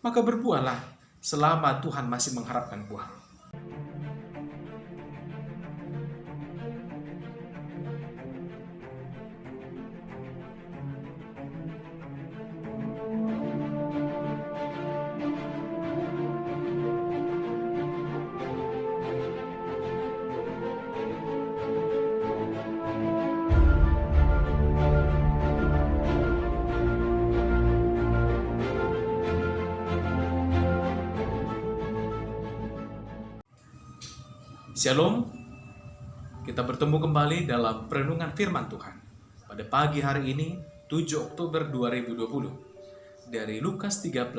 maka berbuahlah selama Tuhan masih mengharapkan buah. Shalom, kita bertemu kembali dalam perenungan firman Tuhan pada pagi hari ini 7 Oktober 2020 dari Lukas 13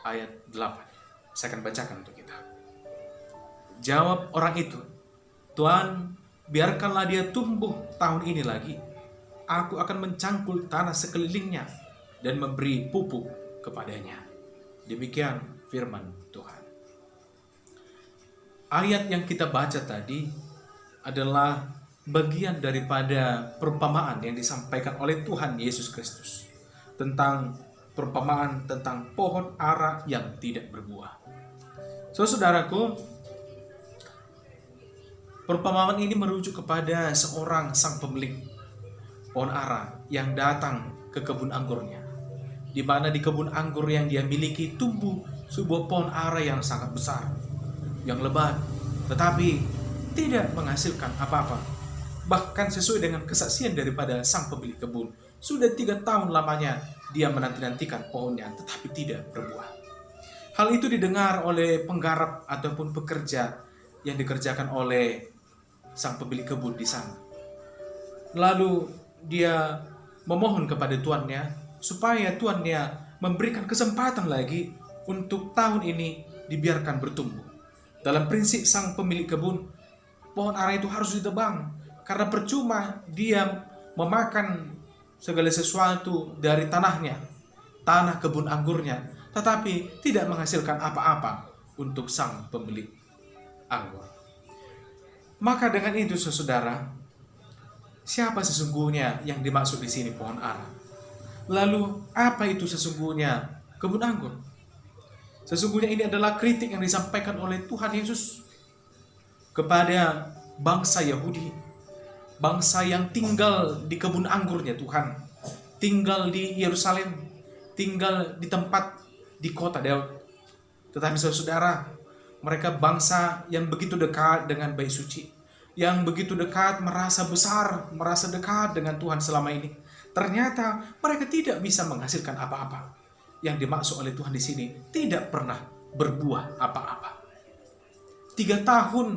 ayat 8. Saya akan bacakan untuk kita. Jawab orang itu, "Tuan, biarkanlah dia tumbuh tahun ini lagi. Aku akan mencangkul tanah sekelilingnya dan memberi pupuk kepadanya." Demikian firman Tuhan. Ayat yang kita baca tadi adalah bagian daripada perumpamaan yang disampaikan oleh Tuhan Yesus Kristus tentang perumpamaan tentang pohon ara yang tidak berbuah. Saudaraku, perumpamaan ini merujuk kepada seorang sang pemilik pohon ara yang datang ke kebun anggurnya, di mana di kebun anggur yang dia miliki tumbuh sebuah pohon ara yang sangat besar, yang lebat, tetapi tidak menghasilkan apa-apa. Bahkan sesuai dengan kesaksian daripada sang pemilik kebun, sudah 3 tahun lamanya dia menanti-nantikan pohonnya, tetapi tidak berbuah. Hal itu didengar oleh penggarap ataupun pekerja yang dikerjakan oleh sang pemilik kebun di sana. Lalu dia memohon kepada tuannya supaya tuannya memberikan kesempatan lagi untuk tahun ini dibiarkan bertumbuh. Dalam prinsip sang pemilik kebun, pohon ara itu harus ditebang, karena percuma dia memakan segala sesuatu dari tanahnya, tanah kebun anggurnya, tetapi tidak menghasilkan apa-apa untuk sang pemilik anggur. Maka dengan itu, saudara, siapa sesungguhnya yang dimaksud di sini pohon ara? Lalu apa itu sesungguhnya kebun anggur? Sesungguhnya ini adalah kritik yang disampaikan oleh Tuhan Yesus kepada bangsa Yahudi, bangsa yang tinggal di kebun anggurnya Tuhan, tinggal di Yerusalem, tinggal di tempat di kota Daud. Tetapi saudara, mereka bangsa yang begitu dekat dengan bait suci, yang begitu dekat, merasa besar, merasa dekat dengan Tuhan selama ini. Ternyata mereka tidak bisa menghasilkan apa-apa. Yang dimaksud oleh Tuhan di sini tidak pernah berbuah apa-apa. 3 tahun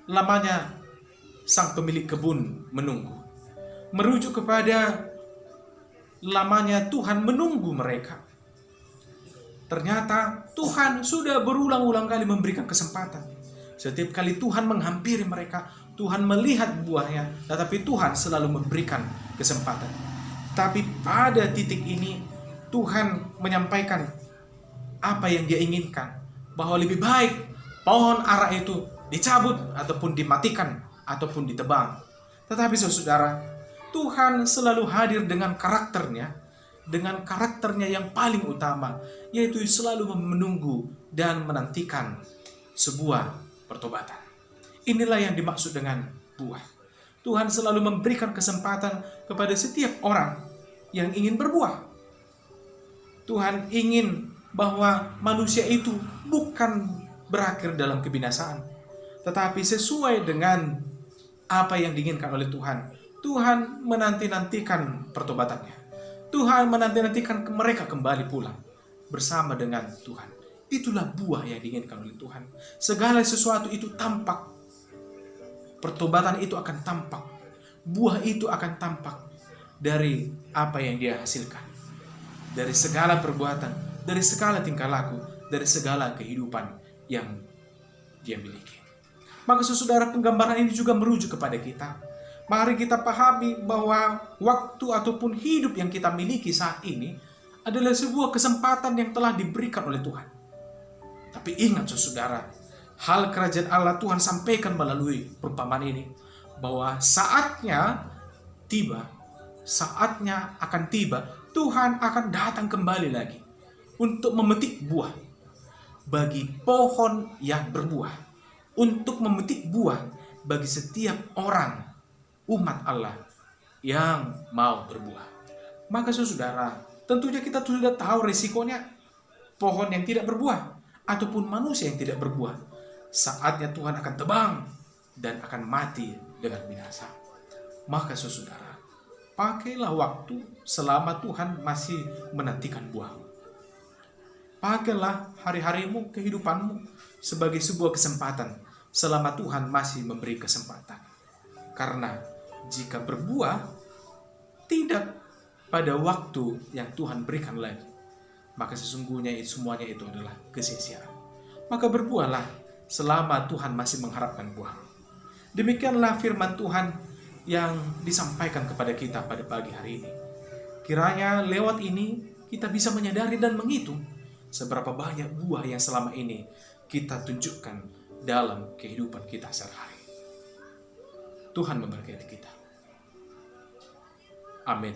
lamanya sang pemilik kebun menunggu. Merujuk kepada lamanya Tuhan menunggu mereka. Ternyata Tuhan sudah berulang-ulang kali memberikan kesempatan. Setiap kali Tuhan menghampiri mereka, Tuhan melihat buahnya, tetapi Tuhan selalu memberikan kesempatan. Tapi pada titik ini Tuhan menyampaikan apa yang dia inginkan, bahwa lebih baik pohon ara itu dicabut ataupun dimatikan ataupun ditebang. Tetapi saudara, Tuhan selalu hadir dengan karakternya yang paling utama, yaitu selalu menunggu dan menantikan sebuah pertobatan. Inilah yang dimaksud dengan buah. Tuhan selalu memberikan kesempatan kepada setiap orang yang ingin berbuah. Tuhan ingin bahwa manusia itu bukan berakhir dalam kebinasaan, tetapi sesuai dengan apa yang diinginkan oleh Tuhan. Tuhan menanti-nantikan pertobatannya. Tuhan menanti-nantikan mereka kembali pulang bersama dengan Tuhan. Itulah buah yang diinginkan oleh Tuhan. Segala sesuatu itu tampak. Pertobatan itu akan tampak. Buah itu akan tampak dari apa yang dia hasilkan. Dari segala perbuatan, dari segala tingkah laku, dari segala kehidupan yang dia miliki. Maka saudara, penggambaran ini juga merujuk kepada kita. Mari kita pahami bahwa waktu ataupun hidup yang kita miliki saat ini adalah sebuah kesempatan yang telah diberikan oleh Tuhan. Tapi ingat saudara, hal kerajaan Allah Tuhan sampaikan melalui perumpamaan ini, bahwa saatnya tiba, saatnya akan tiba, Tuhan akan datang kembali lagi untuk memetik buah. Bagi pohon yang berbuah, untuk memetik buah bagi setiap orang umat Allah yang mau berbuah. Maka saudara, tentunya kita sudah tahu resikonya pohon yang tidak berbuah ataupun manusia yang tidak berbuah. Saatnya Tuhan akan tebang dan akan mati dengan binasa. Maka saudara, pakailah waktu selama Tuhan masih menantikan buahmu. Pakailah hari-harimu, kehidupanmu sebagai sebuah kesempatan selama Tuhan masih memberi kesempatan. Karena jika berbuah tidak pada waktu yang Tuhan berikan lagi, maka sesungguhnya semuanya itu adalah kesia-siaan. Maka berbuahlah selama Tuhan masih mengharapkan buah. Demikianlah firman Tuhan yang disampaikan kepada kita pada pagi hari ini. Kiranya lewat ini kita bisa menyadari dan menghitung seberapa banyak buah yang selama ini kita tunjukkan dalam kehidupan kita sehari-hari. Tuhan memberkati kita. Amin.